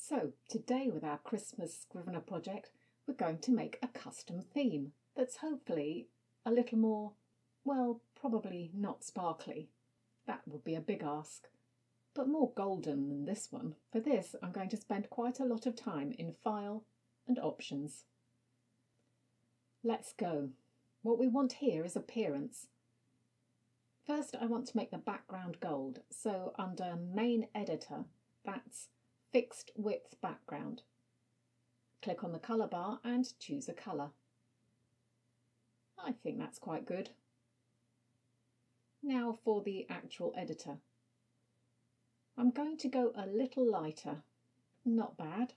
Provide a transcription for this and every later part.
So today with our Christmas Scrivener project, we're going to make a custom theme that's hopefully a little more, well, probably not sparkly. That would be a big ask, but more golden than this one. For this, I'm going to spend quite a lot of time in File and Options. Let's go. What we want here is appearance. First, I want to make the background gold, so under Main Editor, that's Fixed Width Background. Click on the colour bar and choose a colour. I think that's quite good. Now for the actual editor. I'm going to go a little lighter. Not bad.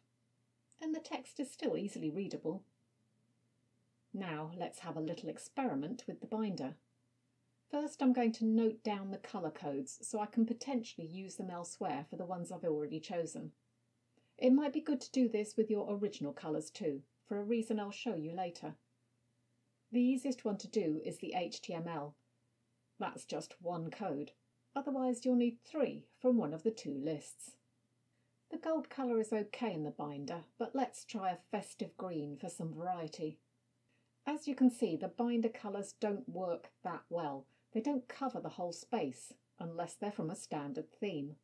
And the text is still easily readable. Now let's have a little experiment with the binder. First, I'm going to note down the colour codes so I can potentially use them elsewhere for the ones I've already chosen. It might be good to do this with your original colours too, for a reason I'll show you later. The easiest one to do is the HTML. That's just one code. Otherwise you'll need 3 from one of the 2 lists. The gold colour is okay in the binder, but let's try a festive green for some variety. As you can see, the binder colours don't work that well. They don't cover the whole space, unless they're from a standard theme.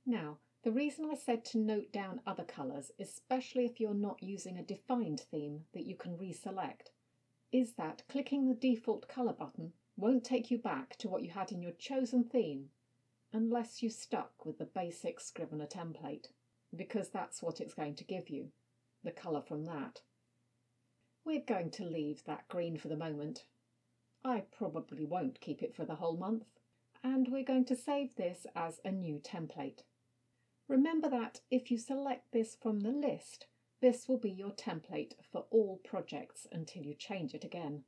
Now, the reason I said to note down other colours, especially if you're not using a defined theme that you can reselect, is that clicking the default colour button won't take you back to what you had in your chosen theme, unless you stuck with the basic Scrivener template, because that's what it's going to give you, the colour from that. We're going to leave that green for the moment. I probably won't keep it for the whole month, and we're going to save this as a new template. Remember that if you select this from the list, this will be your template for all projects until you change it again.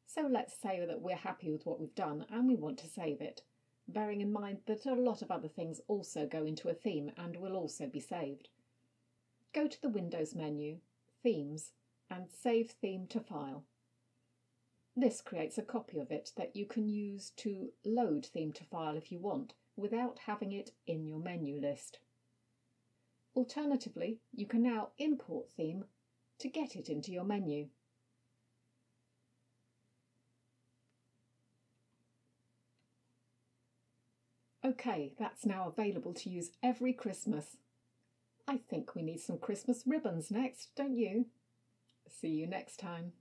So let's say that we're happy with what we've done and we want to save it, bearing in mind that a lot of other things also go into a theme and will also be saved. Go to the Windows menu, Themes, and Save Theme to File. This creates a copy of it that you can use to load theme to file if you want, without having it in your menu list. Alternatively, you can now import theme to get it into your menu. Okay, that's now available to use every Christmas. I think we need some Christmas ribbons next, don't you? See you next time.